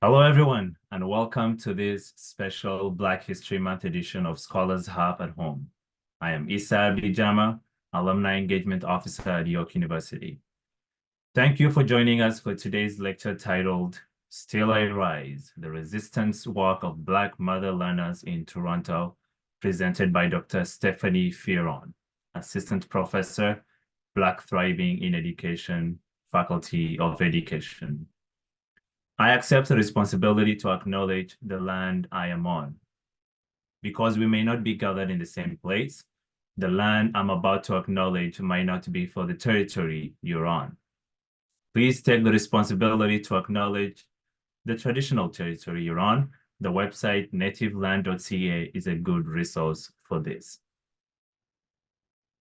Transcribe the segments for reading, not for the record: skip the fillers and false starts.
Hello, everyone, and welcome to this special Black History Month edition of Scholars Hub at Home. I am Issa Bijama, Alumni Engagement Officer at York University. Thank you for joining us for today's lecture titled Still I Rise, the Resistance Work of Black Mother Learners in Toronto, presented by Dr. Stephanie Fearon, Assistant Professor, Black Thriving in Education, Faculty of Education. I accept the responsibility to acknowledge the land I am on. Because we may not be gathered in the same place, the land I'm about to acknowledge might not be for the territory you're on. Please take the responsibility to acknowledge the traditional territory you're on. The website nativeland.ca is a good resource for this.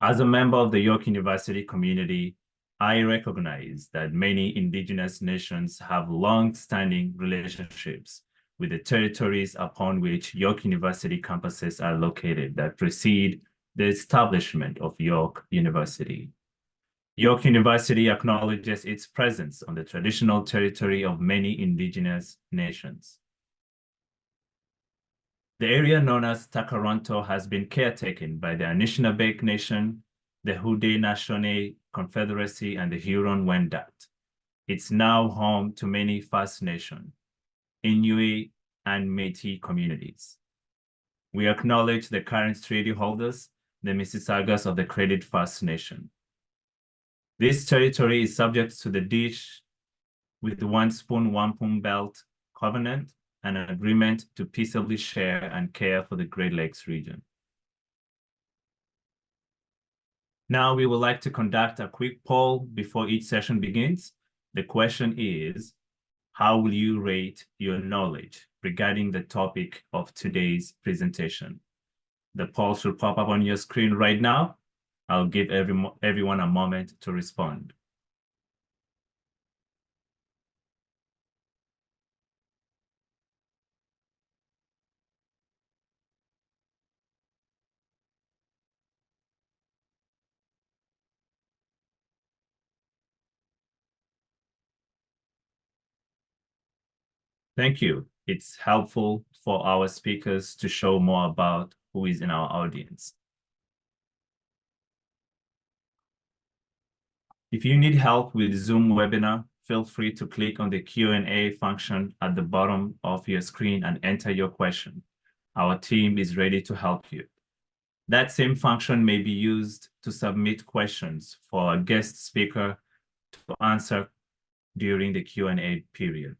As a member of the York University community, I recognize that many Indigenous nations have long-standing relationships with the territories upon which York University campuses are located that precede the establishment of York University. York University acknowledges its presence on the traditional territory of many Indigenous nations. The area known as Takaronto has been caretaken by the Anishinaabe Nation, the Haudenosaunee Confederacy, and the Huron-Wendat. It's now home to many First Nation, Inuit, and Métis communities. We acknowledge the current treaty holders, the Mississaugas of the Credit First Nation. This territory is subject to the Dish with the One Spoon Wampum Belt Covenant, an agreement to peaceably share and care for the Great Lakes region. Now we would like to conduct a quick poll before each session begins. The question is, how will you rate your knowledge regarding the topic of today's presentation? The poll should pop up on your screen right now. I'll give everyone a moment to respond. Thank you. It's helpful for our speakers to show more about who is in our audience. If you need help with Zoom webinar, feel free to click on the Q&A function at the bottom of your screen and enter your question. Our team is ready to help you. That same function may be used to submit questions for a guest speaker to answer during the Q&A period.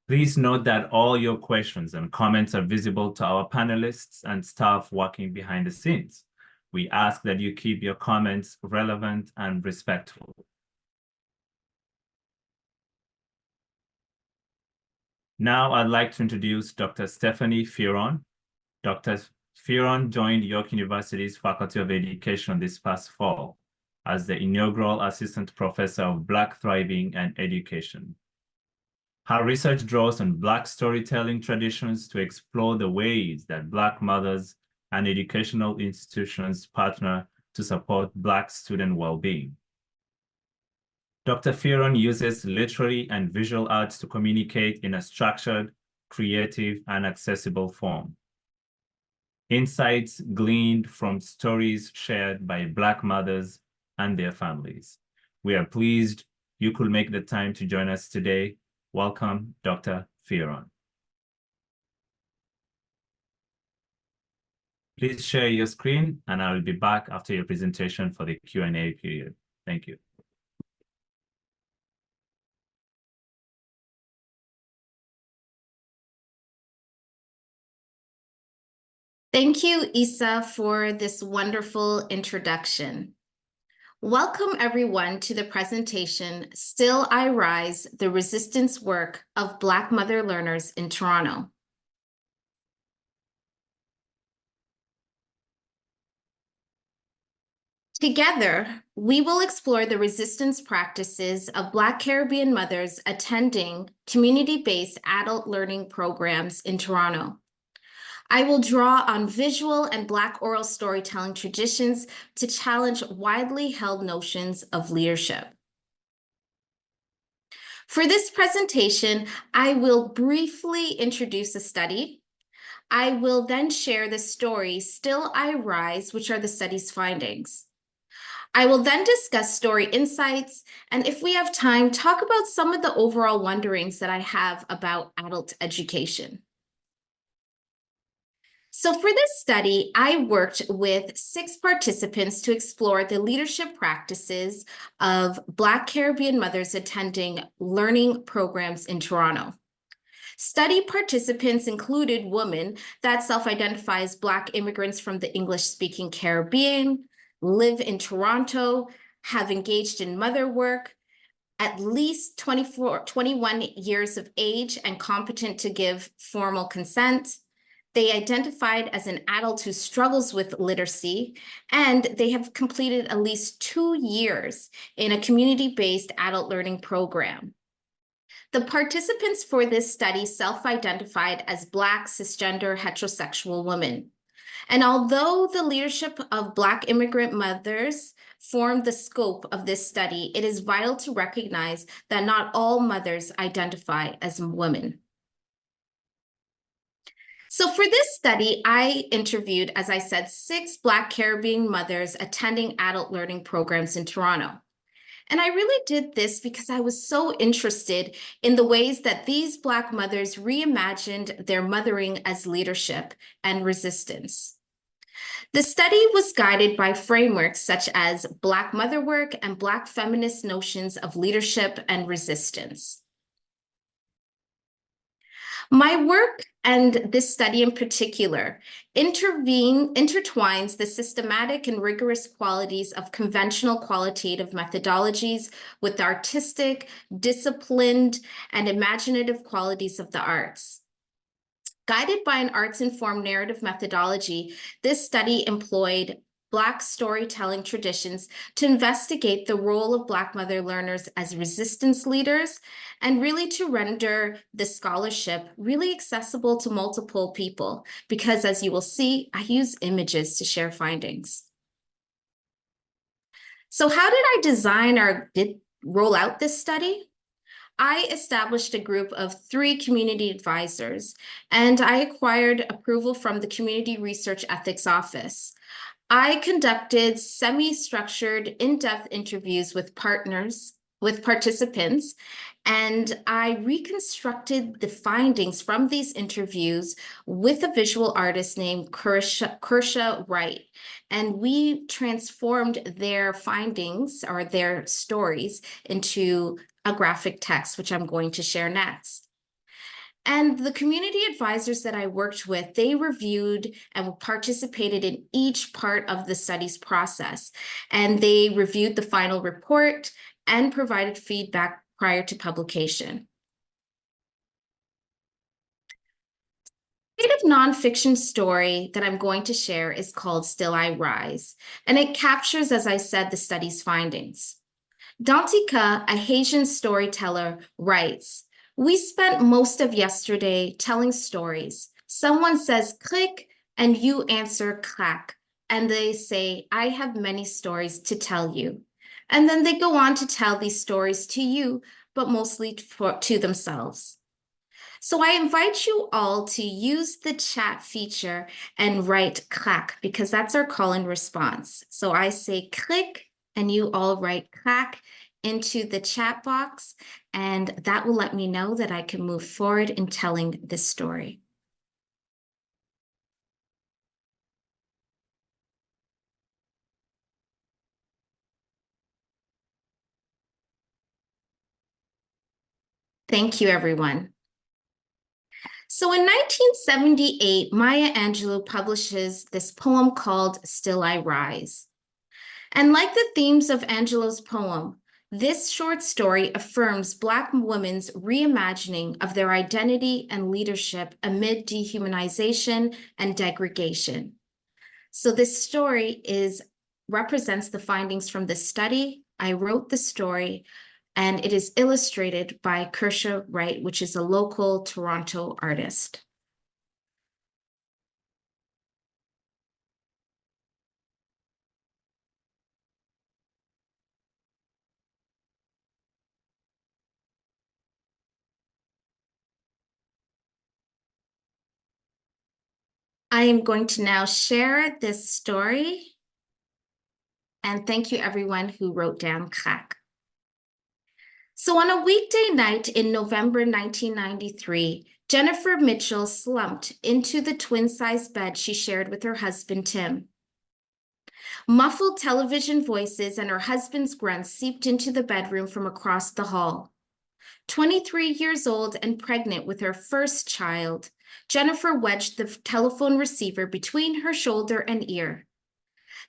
Please note that all your questions and comments are visible to our panelists and staff working behind the scenes. We ask that you keep your comments relevant and respectful. Now I'd like to introduce Dr. Stephanie Fearon. Dr. Fearon joined York University's Faculty of Education this past fall as the inaugural Assistant Professor of Black Thriving and Education. Her research draws on Black storytelling traditions to explore the ways that Black mothers and educational institutions partner to support Black student well-being. Dr. Fearon uses literary and visual arts to communicate in a structured, creative, and accessible form. Insights gleaned from stories shared by Black mothers and their families. We are pleased you could make the time to join us today. Welcome, Dr. Fearon. Please share your screen, and I will be back after your presentation for the Q&A period. Thank you. Thank you, Issa, for this wonderful introduction. Welcome, everyone, to the presentation, Still I Rise, the Resistance Work of Black Mother Learners in Toronto. Together, we will explore the resistance practices of Black Caribbean mothers attending community-based adult learning programs in Toronto. I will draw on visual and Black oral storytelling traditions to challenge widely held notions of leadership. For this presentation, I will briefly introduce a study. I will then share the story, Still I Rise, which are the study's findings. I will then discuss story insights, and if we have time, talk about some of the overall wonderings that I have about adult education. So for this study, I worked with 6 participants to explore the leadership practices of Black Caribbean mothers attending learning programs in Toronto. Study participants included women that self-identify as Black immigrants from the English-speaking Caribbean, live in Toronto, have engaged in mother work, at least 21 years of age and competent to give formal consent. They identified as an adult who struggles with literacy, and they have completed at least 2 years in a community-based adult learning program. The participants for this study self-identified as Black, cisgender, heterosexual women. And although the leadership of Black immigrant mothers formed the scope of this study, it is vital to recognize that not all mothers identify as women. So for this study, I interviewed, as I said, 6 Black Caribbean mothers attending adult learning programs in Toronto. And I really did this because I was so interested in the ways that these Black mothers reimagined their mothering as leadership and resistance. The study was guided by frameworks such as Black mother work and Black feminist notions of leadership and resistance. My work, and this study in particular, intertwines the systematic and rigorous qualities of conventional qualitative methodologies with artistic, disciplined, and imaginative qualities of the arts. Guided by an arts-informed narrative methodology, this study employed Black storytelling traditions to investigate the role of Black mother learners as resistance leaders, and really to render the scholarship really accessible to multiple people, because as you will see, I use images to share findings. So how did I design or roll out this study? I established a group of 3 community advisors, and I acquired approval from the Community Research Ethics Office. I conducted semi-structured, in-depth interviews with participants, and I reconstructed the findings from these interviews with a visual artist named Kersha Wright. And we transformed their findings or their stories into a graphic text, which I'm going to share next. And the community advisors that I worked with, they reviewed and participated in each part of the study's process. And they reviewed the final report and provided feedback prior to publication. The creative nonfiction story that I'm going to share is called Still I Rise, and it captures, as I said, the study's findings. Dantika, a Haitian storyteller, writes, "We spent most of yesterday telling stories. Someone says click and you answer clack. And they say, I have many stories to tell you. And then they go on to tell these stories to you, but mostly to themselves. So I invite you all to use the chat feature and write clack, because that's our call and response. So I say click and you all write clack into the chat box, and that will let me know that I can move forward in telling this story. Thank you, everyone. So in 1978, Maya Angelou publishes this poem called Still I Rise. And like the themes of Angelou's poem, this short story affirms Black women's reimagining of their identity and leadership amid dehumanization and degradation. So this story represents the findings from the study. I wrote the story, and it is illustrated by Kersha Wright, which is a local Toronto artist. I am going to now share this story. And thank you everyone who wrote down crack. So on a weekday night in November 1993, Jennifer Mitchell slumped into the twin-sized bed she shared with her husband, Tim. Muffled television voices and her husband's grunts seeped into the bedroom from across the hall. 23 years old and pregnant with her first child, Jennifer wedged the telephone receiver between her shoulder and ear.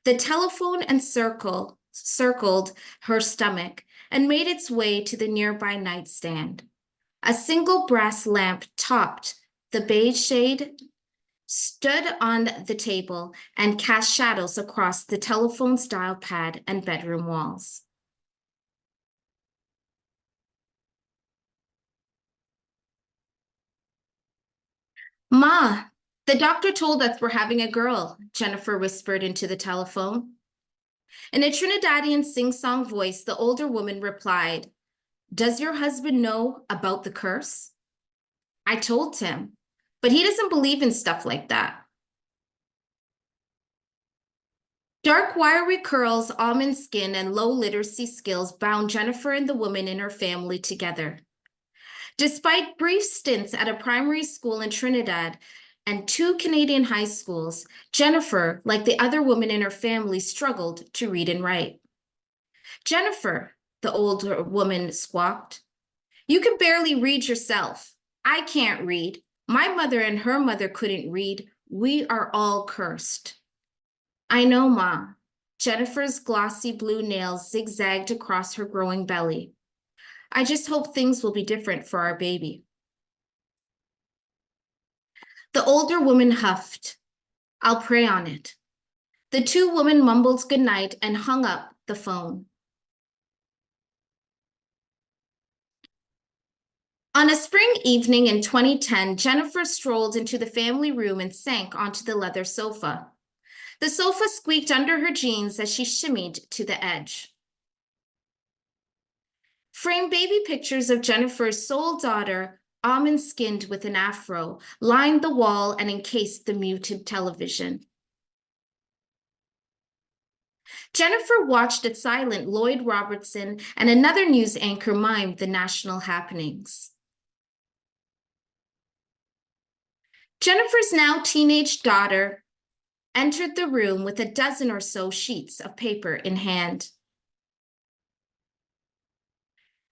The telephone circled her stomach and made its way to the nearby nightstand. A single brass lamp topped the beige shade, stood on the table, and cast shadows across the telephone's dial pad and bedroom walls. Ma, the doctor told us we're having a girl, Jennifer whispered into the telephone. In a Trinidadian sing-song voice, the older woman replied, "Does your husband know about the curse?" I told him, but he doesn't believe in stuff like that. Dark, wiry curls, almond skin, and low literacy skills bound Jennifer and the woman in her family together. Despite brief stints at a primary school in Trinidad and 2 Canadian high schools, Jennifer, like the other women in her family, struggled to read and write. "Jennifer," the older woman squawked, "you can barely read yourself. I can't read. My mother and her mother couldn't read. We are all cursed." "I know, Ma." Jennifer's glossy blue nails zigzagged across her growing belly. "I just hope things will be different for our baby." The older woman huffed. "I'll pray on it." The 2 women mumbled goodnight and hung up the phone. On a spring evening in 2010, Jennifer strolled into the family room and sank onto the leather sofa. The sofa squeaked under her jeans as she shimmied to the edge. Framed baby pictures of Jennifer's sole daughter, almond-skinned with an afro, lined the wall and encased the muted television. Jennifer watched as silent Lloyd Robertson and another news anchor mimed the national happenings. Jennifer's now teenage daughter entered the room with a dozen or so sheets of paper in hand.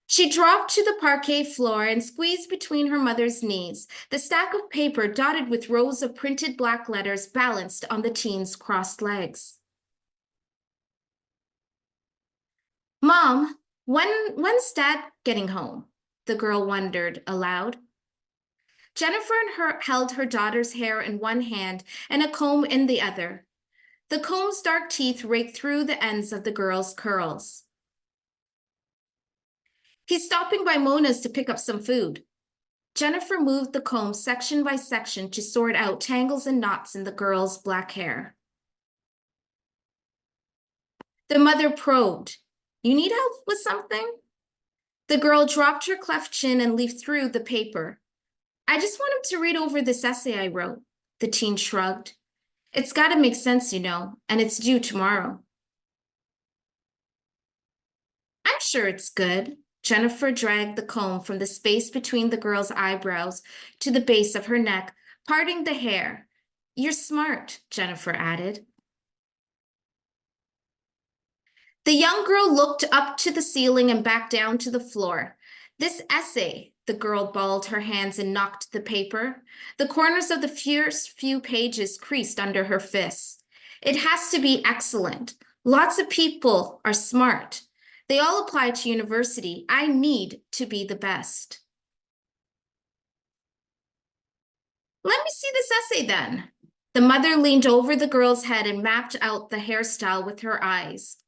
She dropped to the parquet floor and squeezed between her mother's knees, the stack of paper dotted with rows of printed black letters balanced on the teen's crossed legs. "Mom, when's Dad getting home?" the girl wondered aloud. Jennifer held her daughter's hair in one hand and a comb in the other. The comb's dark teeth raked through the ends of the girl's curls. "He's stopping by Mona's to pick up some food." Jennifer moved the comb section by section to sort out tangles and knots in the girl's black hair. The mother probed. "You need help with something?" The girl dropped her cleft chin and leafed through the paper. "I just wanted to read over this essay I wrote," the teen shrugged. "It's got to make sense, you know, and it's due tomorrow." "I'm sure it's good." Jennifer dragged the comb from the space between the girl's eyebrows to the base of her neck, parting the hair. "You're smart," Jennifer added. The young girl looked up to the ceiling and back down to the floor. "This essay," the girl balled her hands and knocked the paper. The corners of the first few pages creased under her fists. "It has to be excellent. Lots of people are smart. They all apply to university. I need to be the best." "Let me see this essay then." The mother leaned over the girl's head and mapped out the hairstyle with her eyes.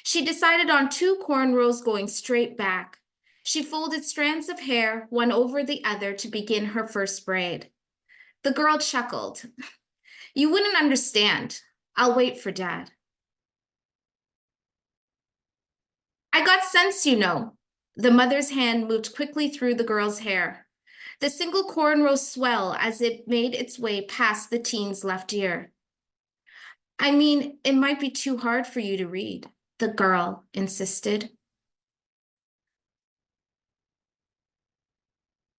She decided on 2 cornrows going straight back. She folded strands of hair, one over the other, to begin her first braid. The girl chuckled. "You wouldn't understand. I'll wait for Dad." "I got sense, you know." The mother's hand moved quickly through the girl's hair. The single cornrow swell as it made its way past the teen's left ear. I mean, it might be too hard for you to read, the girl insisted.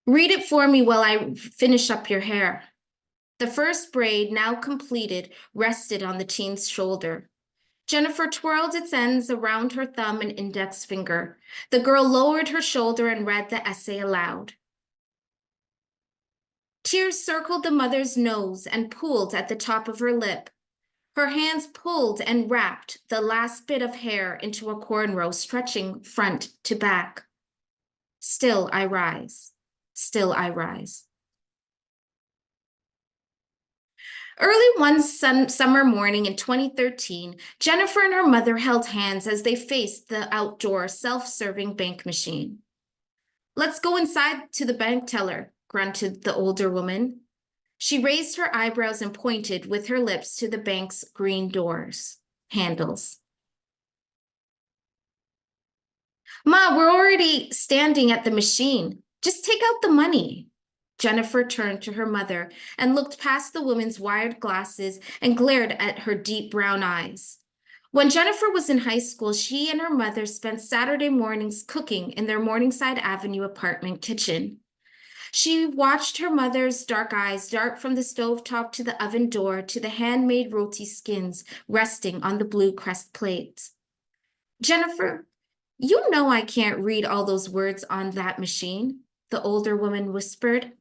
Read it for me while I finish up your hair. The first braid, now completed, rested on the teen's shoulder. Jennifer twirled its ends around her thumb and index finger. The girl lowered her shoulder and read the essay aloud. Tears circled the mother's nose and pooled at the top of her lip. Her hands pulled and wrapped the last bit of hair into a cornrow stretching front to back. Still I rise. Still I rise. Early one summer morning in 2013, Jennifer and her mother held hands as they faced the outdoor self-serving bank machine. Let's go inside to the bank teller, grunted the older woman. She raised her eyebrows and pointed with her lips to the bank's green doors, handles. Ma, we're already standing at the machine. Just take out the money. Jennifer turned to her mother and looked past the woman's wired glasses and glared at her deep brown eyes. When Jennifer was in high school, she and her mother spent Saturday mornings cooking in their Morningside Avenue apartment kitchen. She watched her mother's dark eyes dart from the stovetop to the oven door to the handmade roti skins resting on the blue crest plates. Jennifer, you know I can't read all those words on that machine, the older woman whispered.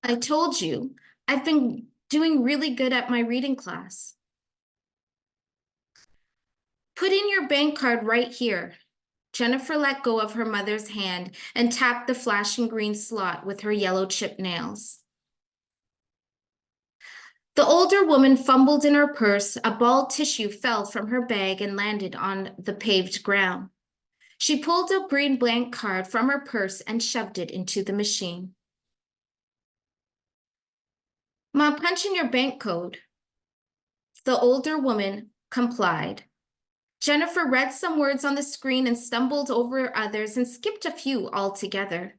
I told you, I've been doing really good at my reading class. Put in your bank card right here. Jennifer let go of her mother's hand and tapped the flashing green slot with her yellow chip nails. The older woman fumbled in her purse. A ball tissue fell from her bag and landed on the paved ground. She pulled a green blank card from her purse and shoved it into the machine. Ma, punch in your bank code. The older woman complied. Jennifer read some words on the screen and stumbled over others and skipped a few altogether.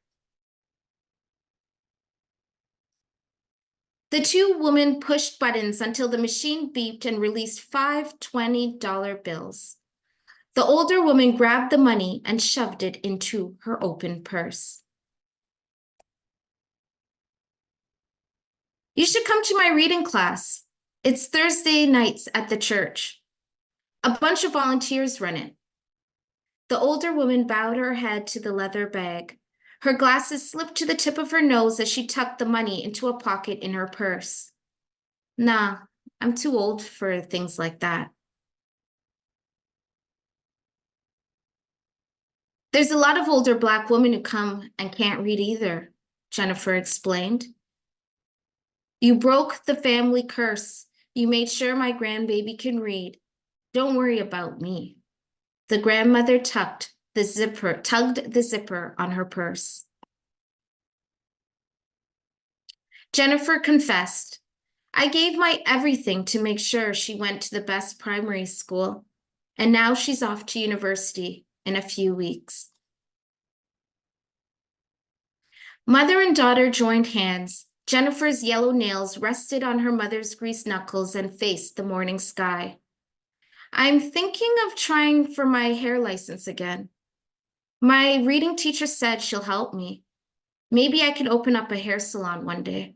The two women pushed buttons until the machine beeped and released 5 $20 bills. The older woman grabbed the money and shoved it into her open purse. You should come to my reading class. It's Thursday nights at the church. A bunch of volunteers run it. The older woman bowed her head to the leather bag. Her glasses slipped to the tip of her nose as she tucked the money into a pocket in her purse. Nah, I'm too old for things like that. There's a lot of older Black women who come and can't read either, Jennifer explained. You broke the family curse. You made sure my grandbaby can read. Don't worry about me. The grandmother tugged the zipper on her purse. Jennifer confessed, I gave my everything to make sure she went to the best primary school, and now she's off to university in a few weeks. Mother and daughter joined hands. Jennifer's yellow nails rested on her mother's greased knuckles and faced the morning sky. I'm thinking of trying for my hair license again. My reading teacher said she'll help me. Maybe I can open up a hair salon one day.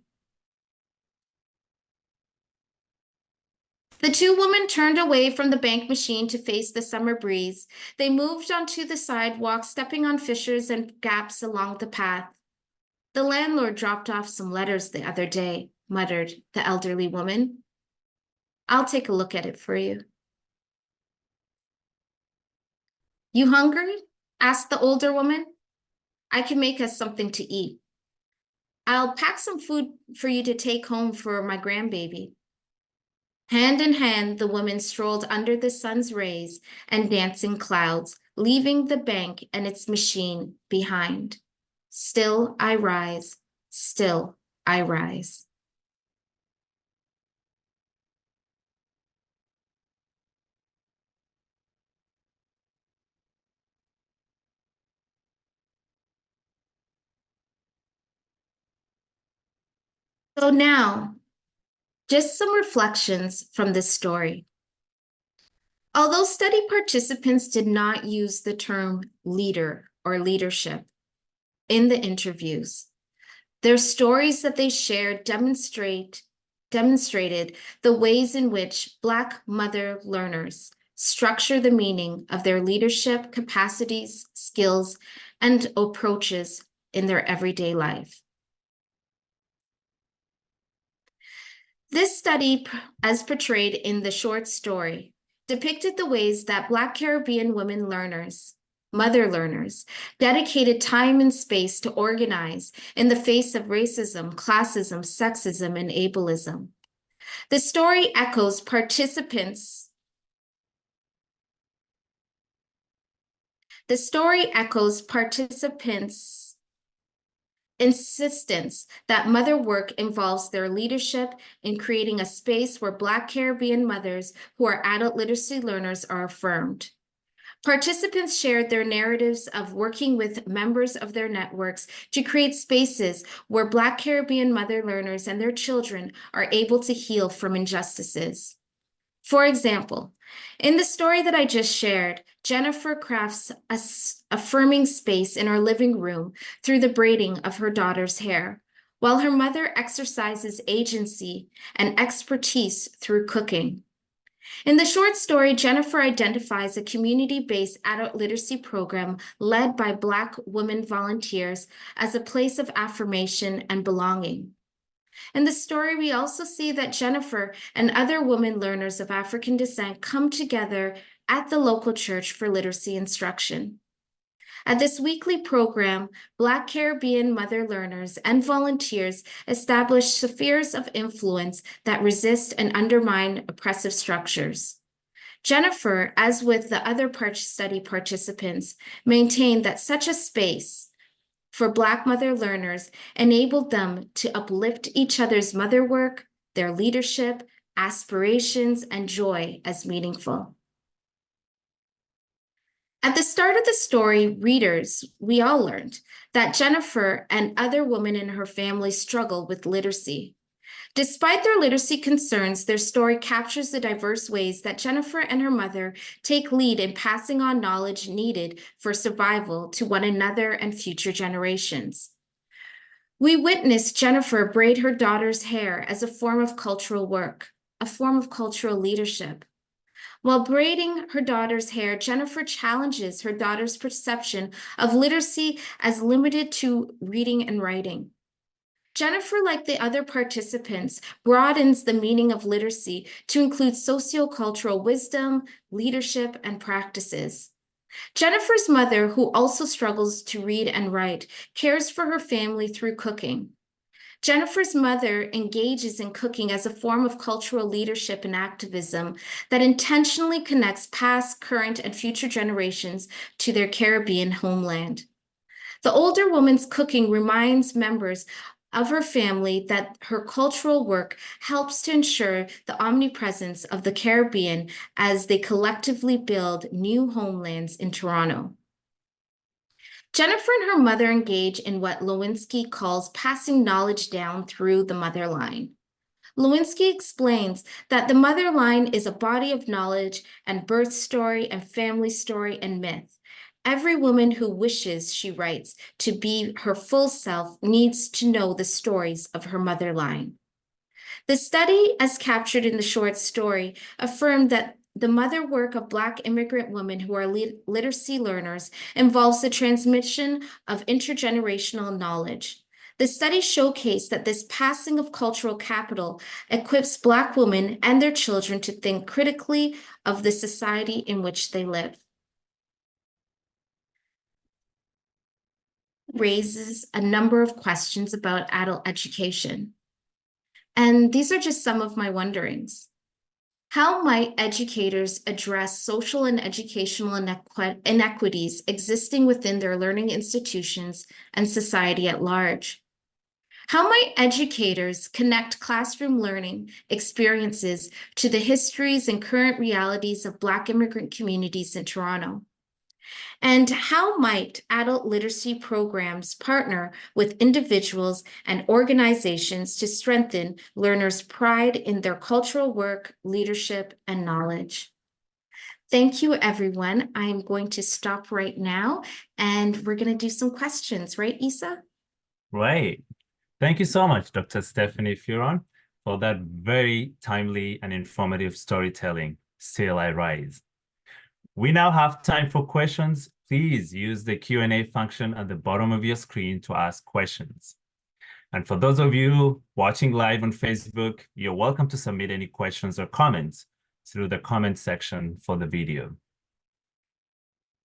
The two women turned away from the bank machine to face the summer breeze. They moved onto the sidewalk, stepping on fissures and gaps along the path. The landlord dropped off some letters the other day, muttered the elderly woman. I'll take a look at it for you. You hungry? Asked the older woman. I can make us something to eat. I'll pack some food for you to take home for my grandbaby. Hand in hand, the women strolled under the sun's rays and dancing clouds, leaving the bank and its machine behind. Still I rise, still I rise. So now, just some reflections from this story. Although study participants did not use the term leader or leadership in the interviews, their stories that they shared demonstrated the ways in which Black mother learners structure the meaning of their leadership capacities, skills, and approaches in their everyday life. This study, as portrayed in the short story, depicted the ways that Black Caribbean women learners, mother learners, dedicated time and space to organize in the face of racism, classism, sexism, and ableism. The story echoes participants' insistence that mother work involves their leadership in creating a space where Black Caribbean mothers who are adult literacy learners are affirmed. Participants shared their narratives of working with members of their networks to create spaces where Black Caribbean mother learners and their children are able to heal from injustices. For example, in the story that I just shared, Jennifer crafts a affirming space in her living room through the braiding of her daughter's hair, while her mother exercises agency and expertise through cooking. In the short story, Jennifer identifies a community-based adult literacy program led by Black women volunteers as a place of affirmation and belonging. In the story, we also see that Jennifer and other women learners of African descent come together at the local church for literacy instruction. At this weekly program, Black Caribbean mother learners and volunteers establish spheres of influence that resist and undermine oppressive structures. Jennifer, as with the other study participants, maintained that such a space for Black mother learners enabled them to uplift each other's mother work, their leadership, aspirations, and joy as meaningful. At the start of the story, readers, we all learned that Jennifer and other women in her family struggle with literacy. Despite their literacy concerns, their story captures the diverse ways that Jennifer and her mother take lead in passing on knowledge needed for survival to one another and future generations. We witnessed Jennifer braid her daughter's hair as a form of cultural work, a form of cultural leadership. While braiding her daughter's hair, Jennifer challenges her daughter's perception of literacy as limited to reading and writing. Jennifer, like the other participants, broadens the meaning of literacy to include sociocultural wisdom, leadership, and practices. Jennifer's mother, who also struggles to read and write, cares for her family through cooking. Jennifer's mother engages in cooking as a form of cultural leadership and activism that intentionally connects past, current, and future generations to their Caribbean homeland. The older woman's cooking reminds members of her family that her cultural work helps to ensure the omnipresence of the Caribbean as they collectively build new homelands in Toronto. Jennifer and her mother engage in what Lewinsky calls passing knowledge down through the mother line. Lewinsky explains that the mother line is a body of knowledge and birth story and family story and myth. Every woman who wishes, she writes, to be her full self needs to know the stories of her mother line. The study, as captured in the short story, affirmed that the mother work of Black immigrant women who are literacy learners involves the transmission of intergenerational knowledge. The study showcased that this passing of cultural capital equips Black women and their children to think critically of the society in which they live. Raises a number of questions about adult education. And these are just some of my wonderings. How might educators address social and educational inequities existing within their learning institutions and society at large? How might educators connect classroom learning experiences to the histories and current realities of Black immigrant communities in Toronto? And how might adult literacy programs partner with individuals and organizations to strengthen learners' pride in their cultural work, leadership, and knowledge? Thank you, everyone. I'm going to stop right now and we're going to do some questions, right, Isa? Right. Thank you so much, Dr. Stephanie Fearon, for that very timely and informative storytelling. Still I rise. We now have time for questions. Please use the Q&A function at the bottom of your screen to ask questions. And for those of you watching live on Facebook, you're welcome to submit any questions or comments through the comment section for the video.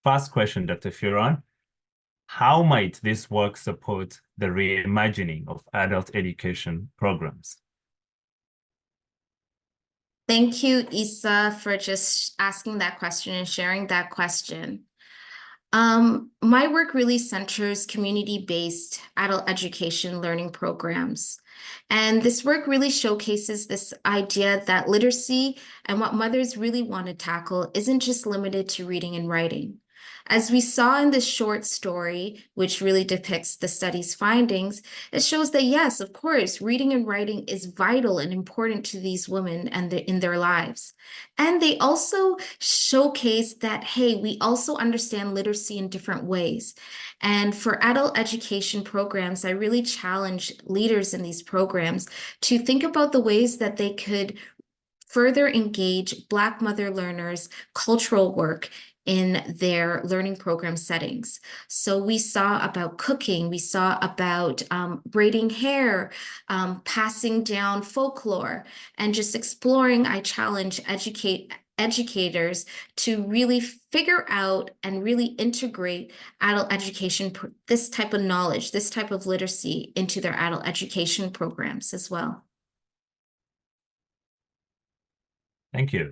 First question, Dr. Fearon. How might this work support the reimagining of adult education programs? Thank you, Isa, for just asking that question and sharing that question. My work really centers community-based adult education learning programs. And this work really showcases this idea that literacy and what mothers really want to tackle isn't just limited to reading and writing. As we saw in this short story, which really depicts the study's findings, it shows that yes, of course, reading and writing is vital and important to these women and in their lives. And they also showcase that, hey, we also understand literacy in different ways. And for adult education programs, I really challenge leaders in these programs to think about the ways that they could further engage Black mother learners' cultural work in their learning program settings. So we saw about cooking, we saw about braiding hair, passing down folklore, and just exploring. I challenge educators to really figure out and really integrate adult education, this type of knowledge, this type of literacy into their adult education programs as well. Thank you.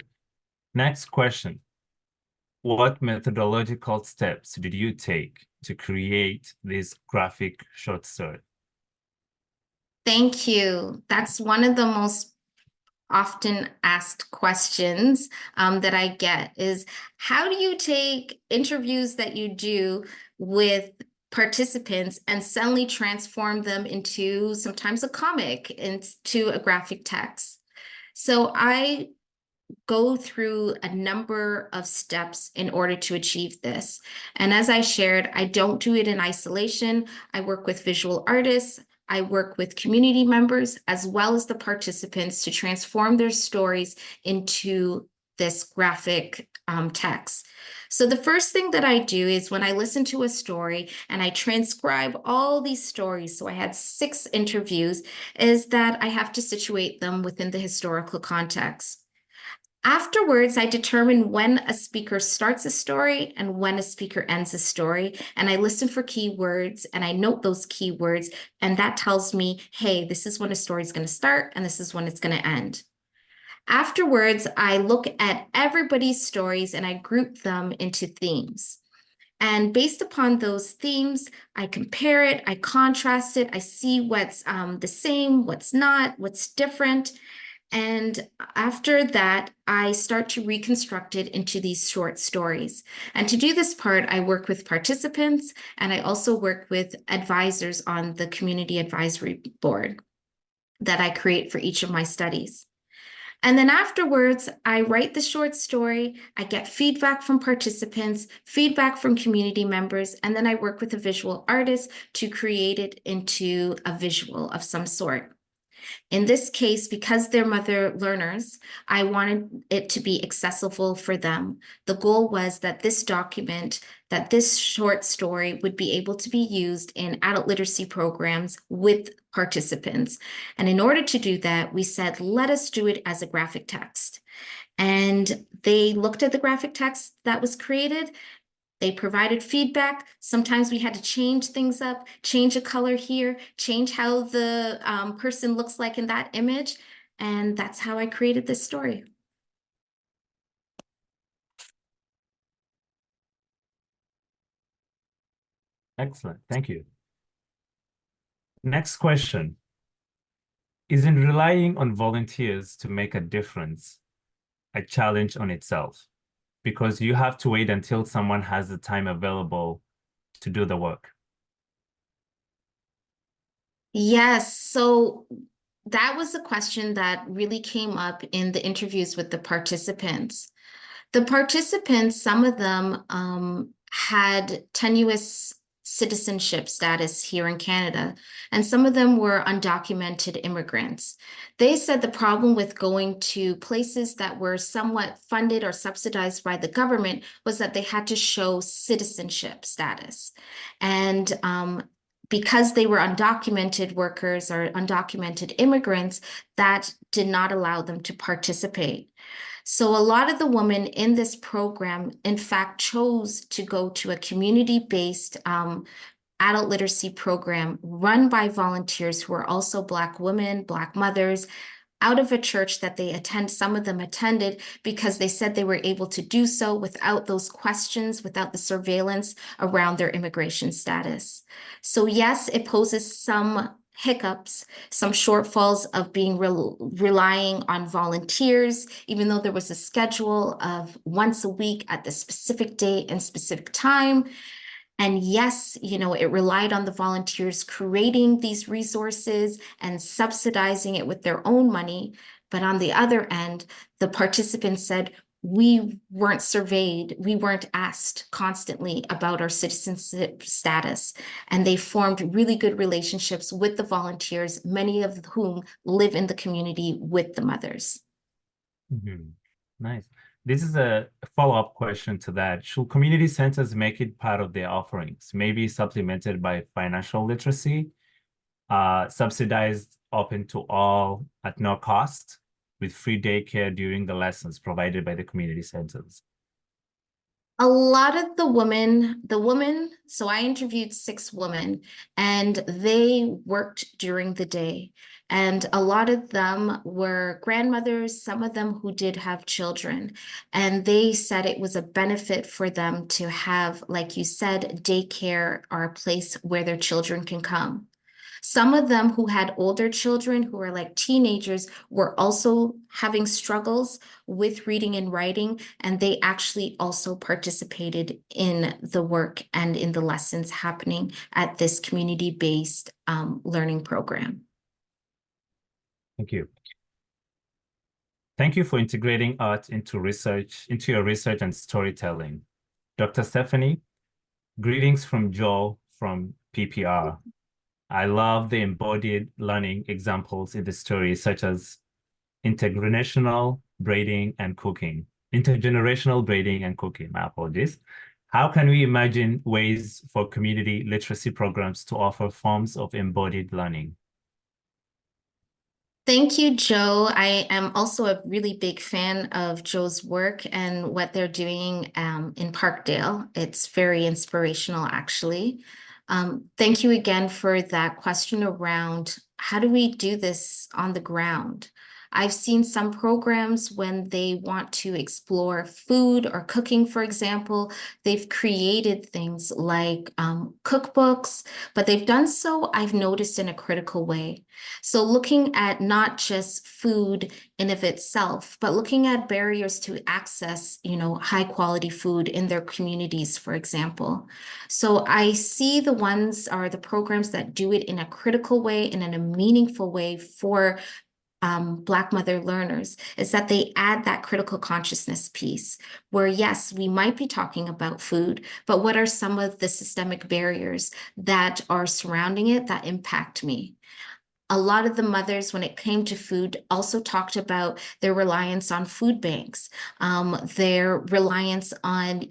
Next question. What methodological steps did you take to create this graphic short story? Thank you. That's one of the most often asked questions that I get is, how do you take interviews that you do with participants and suddenly transform them into sometimes a comic, into a graphic text? So I go through a number of steps in order to achieve this. And as I shared, I don't do it in isolation. I work with visual artists. I work with community members as well as the participants to transform their stories into this graphic text. So the first thing that I do is when I listen to a story and I transcribe all these stories, so I had 6 interviews, is that I have to situate them within the historical context. Afterwards, I determine when a speaker starts a story and when a speaker ends a story. And I listen for keywords and I note those keywords. And that tells me, hey, this is when a story is going to start and this is when it's going to end. Afterwards, I look at everybody's stories and I group them into themes. And based upon those themes, I compare it, I contrast it, I see what's the same, what's not, what's different. And after that, I start to reconstruct it into these short stories. And to do this part, I work with participants and I also work with advisors on the community advisory board that I create for each of my studies. And then afterwards, I write the short story, I get feedback from participants, feedback from community members, and then I work with a visual artist to create it into a visual of some sort. In this case, because they're mother learners, I wanted it to be accessible for them. The goal was that this document, that this short story would be able to be used in adult literacy programs with participants. And in order to do that, we said, let us do it as a graphic text. And they looked at the graphic text that was created. They provided feedback. Sometimes we had to change things up, change a color here, change how the person looks like in that image. And that's how I created this story. Excellent. Thank you. Next question. Isn't relying on volunteers to make a difference a challenge on itself? because you have to wait until someone has the time available to do the work? Yes, so that was a question that really came up in the interviews with the participants. The participants, some of them had tenuous citizenship status here in Canada, and some of them were undocumented immigrants. They said the problem with going to places that were somewhat funded or subsidized by the government was that they had to show citizenship status. And because they were undocumented workers or undocumented immigrants, that did not allow them to participate. So a lot of the women in this program, in fact, chose to go to a community-based adult literacy program run by volunteers who are also Black women, Black mothers, out of a church that they attend. Some of them attended because they said they were able to do so without those questions, without the surveillance around their immigration status. So yes, it poses some hiccups, some shortfalls of being relying on volunteers, even though there was a schedule of once a week at the specific date and specific time. And yes, it relied on the volunteers creating these resources and subsidizing it with their own money. But on the other end, the participants said, we weren't surveyed, we weren't asked constantly about our citizenship status. And they formed really good relationships with the volunteers, many of whom live in the community with the mothers. Mhm. Nice. This is a follow-up question to that. Should community centers make it part of their offerings, maybe supplemented by financial literacy, subsidized open to all at no cost, with free daycare during the lessons provided by the community centers? A lot of the women, so I interviewed 6 women and they worked during the day. And a lot of them were grandmothers, some of them who did have children. And they said it was a benefit for them to have, like you said, daycare or a place where their children can come. Some of them who had older children who were like teenagers were also having struggles with reading and writing, and they actually also participated in the work and in the lessons happening at this community-based learning program. Thank you. Thank you for integrating art into your research and storytelling. Dr. Stephanie, greetings from Joel from PPR. I love the embodied learning examples in the story, such as intergenerational braiding and cooking. Intergenerational braiding and cooking, my apologies. How can we imagine ways for community literacy programs to offer forms of embodied learning? Thank you, Joe. I am also a really big fan of Joe's work and what they're doing in Parkdale. It's very inspirational, actually. Thank you again for that question around how do we do this on the ground? I've seen some programs when they want to explore food or cooking, for example, they've created things like cookbooks, but they've done so, I've noticed, in a critical way. So looking at not just food in of itself, but looking at barriers to access, high quality food in their communities, for example. So I see the ones are the programs that do it in a critical way and in a meaningful way for Black mother learners is that they add that critical consciousness piece where, yes, we might be talking about food, but what are some of the systemic barriers that are surrounding it that impact me? A lot of the mothers, when it came to food, also talked about their reliance on food banks, their reliance on,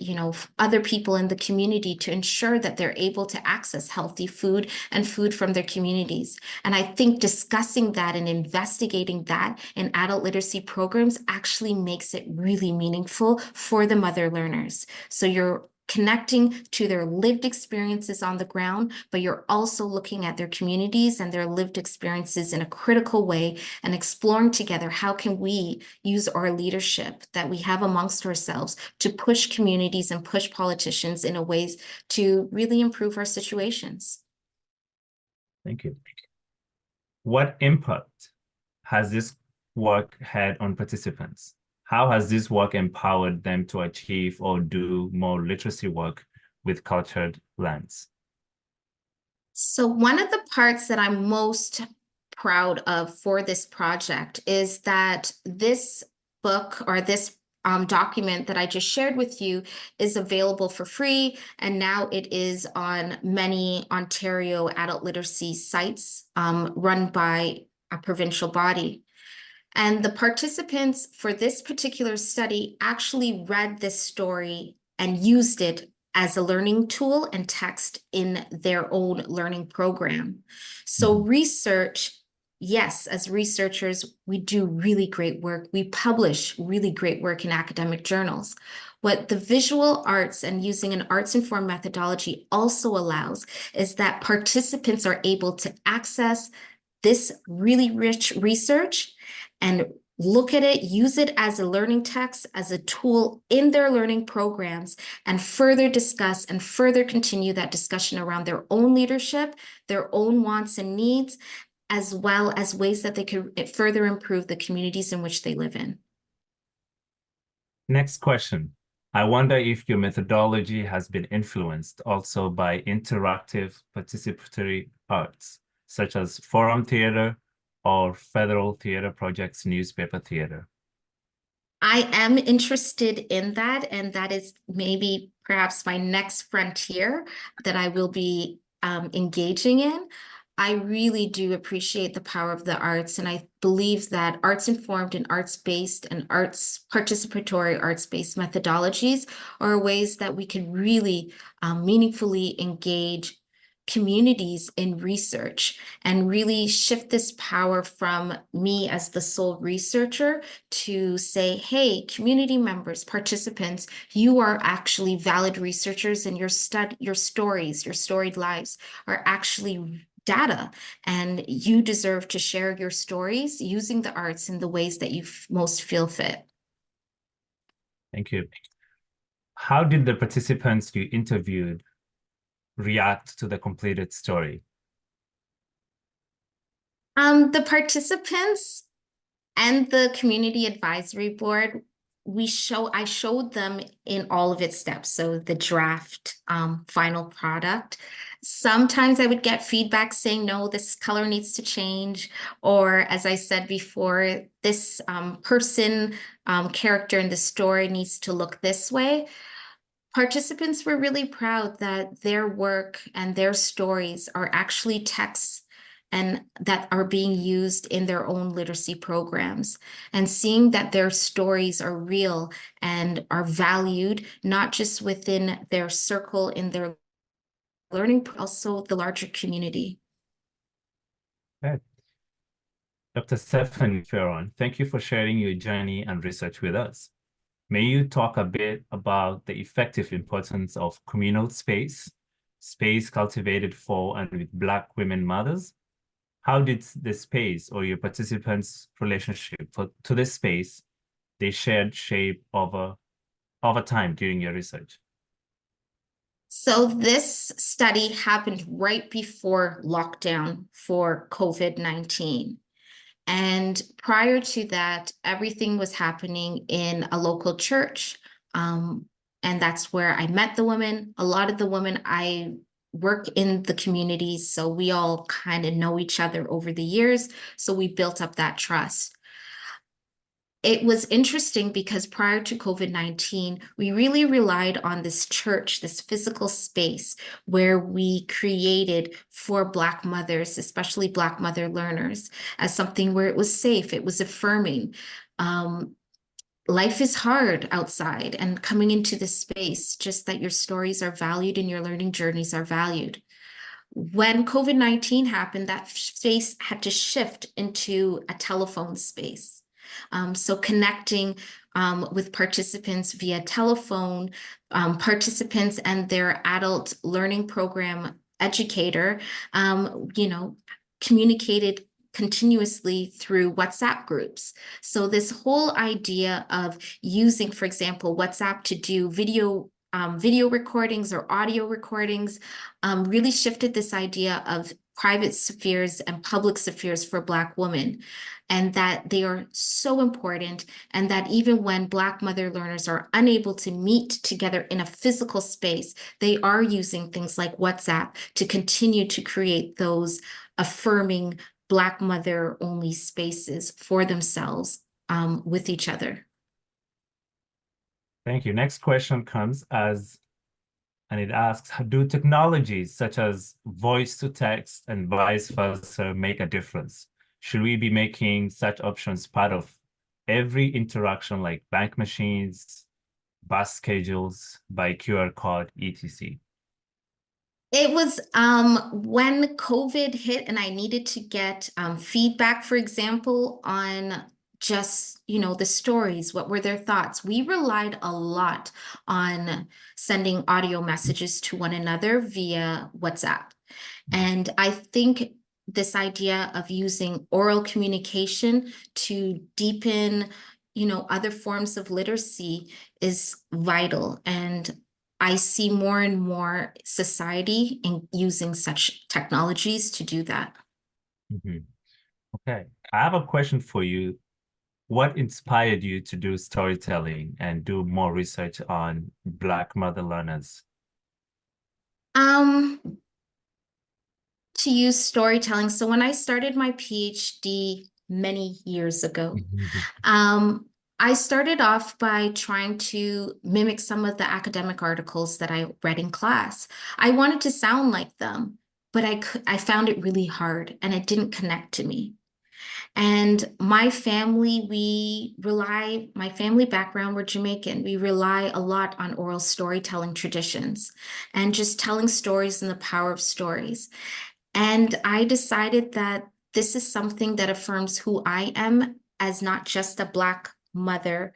other people in the community to ensure that they're able to access healthy food and food from their communities. And I think discussing that and investigating that in adult literacy programs actually makes it really meaningful for the mother learners. So you're connecting to their lived experiences on the ground, but you're also looking at their communities and their lived experiences in a critical way and exploring together how can we use our leadership that we have amongst ourselves to push communities and push politicians in a ways to really improve our situations. Thank you. What impact has this work had on participants? How has this work empowered them to achieve or do more literacy work with cultured lens? So one of the parts that I'm most proud of for this project is that this book or this document that I just shared with you is available for free, and now it is on many Ontario adult literacy sites run by a provincial body. And the participants for this particular study actually read this story and used it as a learning tool and text in their own learning program. So research, yes, as researchers, we do really great work. We publish really great work in academic journals. What the visual arts and using an arts-informed methodology also allows is that participants are able to access this really rich research and look at it, use it as a learning text, as a tool in their learning programs, and further discuss and further continue that discussion around their own leadership, their own wants and needs, as well as ways that they could further improve the communities in which they live in. Next question. I wonder if your methodology has been influenced also by interactive participatory arts, such as forum theater or Federal Theater Project's newspaper theater. I am interested in that, and that is maybe perhaps my next frontier that I will be engaging in. I really do appreciate the power of the arts, and I believe that arts-informed and arts-based and participatory arts-based methodologies are ways that we can really meaningfully engage communities in research and really shift this power from me as the sole researcher to say, hey, community members, participants, you are actually valid researchers, and your stories, your storied lives are actually data, and you deserve to share your stories using the arts in the ways that you most feel fit. Thank you. How did the participants you interviewed react to the completed story? The participants and the community advisory board, I showed them in all of its steps. So the draft, final product. Sometimes I would get feedback saying, no, this color needs to change. Or as I said before, this character in the story needs to look this way. Participants were really proud that their work and their stories are actually texts and that are being used in their own literacy programs, and seeing that their stories are real and are valued, not just within their circle in their learning, but also the larger community. Okay. Dr. Stephanie Fearon, thank you for sharing your journey and research with us. May you talk a bit about the effective importance of communal space, space cultivated for and with Black women mothers? How did the space or your participants' relationship to this space they shared shape over time during your research? So this study happened right before lockdown for COVID-19. And prior to that, everything was happening in a local church. And that's where I met the women. A lot of the women I work in the community, so we all kind of know each other over the years. So we built up that trust. It was interesting because prior to COVID-19, we really relied on this church, this physical space where we created for Black mothers, especially Black mother learners, as something where it was safe, it was affirming. Life is hard outside, and coming into this space, just that your stories are valued and your learning journeys are valued. When COVID-19 happened, that space had to shift into a telephone space. So connecting with participants via telephone, participants and their adult learning program educator, communicated continuously through WhatsApp groups. So this whole idea of using, for example, WhatsApp to do video recordings or audio recordings really shifted this idea of private spheres and public spheres for Black women, and that they are so important, and that even when Black mother learners are unable to meet together in a physical space, they are using things like WhatsApp to continue to create those affirming Black mother only spaces for themselves with each other. Thank you. Next question comes and it asks, do technologies such as voice to text and vice versa make a difference? Should we be making such options part of every interaction like bank machines, bus schedules, by QR code, etc.? It was when COVID hit and I needed to get feedback, for example, on just, the stories, what were their thoughts? We relied a lot on sending audio messages to one another via WhatsApp. And I think this idea of using oral communication to deepen, other forms of literacy is vital. And I see more and more society in using such technologies to do that. Mhm. Okay, I have a question for you. What inspired you to do storytelling and do more research on Black mother learners? Um, to use storytelling. So when I started my PhD many years ago, Um, I started off by trying to mimic some of the academic articles that I read in class. I wanted to sound like them, but I found it really hard and it didn't connect to me. And my family background, we're Jamaican. We rely a lot on oral storytelling traditions and just telling stories and the power of stories. And I decided that this is something that affirms who I am as not just a Black mother,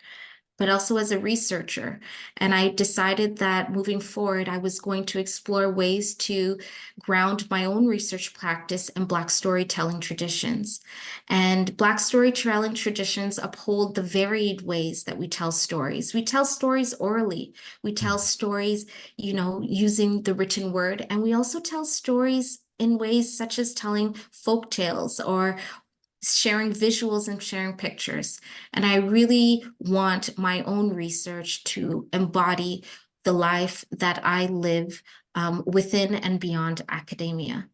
but also as a researcher. And I decided that moving forward, I was going to explore ways to ground my own research practice in Black storytelling traditions. And Black storytelling traditions uphold the varied ways that we tell stories. We tell stories orally, we tell stories, using the written word, and we also tell stories in ways such as telling folk tales or sharing visuals and sharing pictures. And I really want my own research to embody the life that I live within and beyond academia.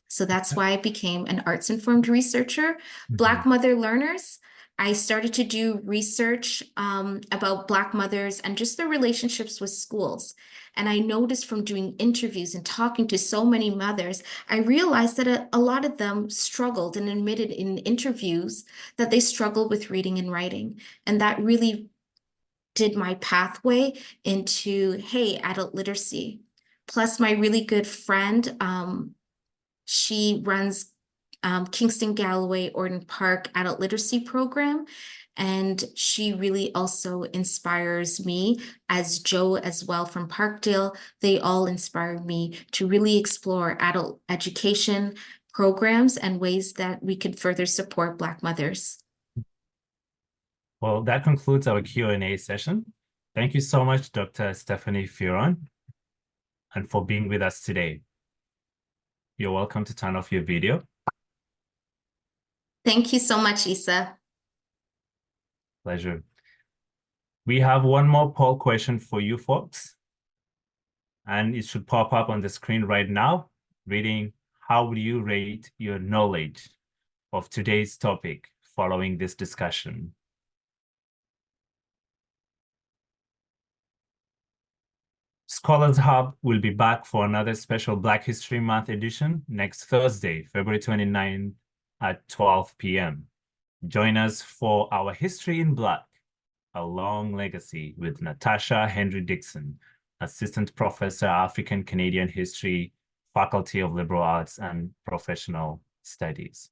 So that's why I became an arts-informed researcher. Mhm. Black mother learners, I started to do research about Black mothers and just their relationships with schools. And I noticed from doing interviews and talking to so many mothers, I realized that a lot of them struggled and admitted in interviews that they struggled with reading and writing. And that really did my pathway into, hey, adult literacy. Plus, my really good friend, she runs Kingston Galloway Orton Park Adult Literacy Program. And she really also inspires me, as Joe as well from Parkdale. They all inspire me to really explore adult education programs and ways that we could further support Black mothers. Well, that concludes our Q&A session. Thank you so much, Dr. Stephanie Fearon, and for being with us today. You're welcome to turn off your video. Thank you so much, Isa. Pleasure. We have one more poll question for you folks, and it should pop up on the screen right now, reading, how would you rate your knowledge of today's topic following this discussion? Scholars Hub will be back for another special Black History Month edition next Thursday, February 29th at 12 p.m. Join us for our History in Black, a long legacy with Natasha Henry Dixon, Assistant Professor, African Canadian History, Faculty of Liberal Arts and Professional Studies.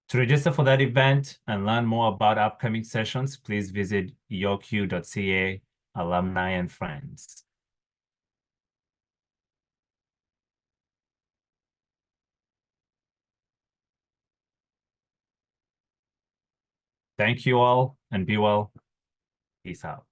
To register for that event and learn more about upcoming sessions, please visit yoq.ca, alumni and friends. Thank you all and be well. Peace out.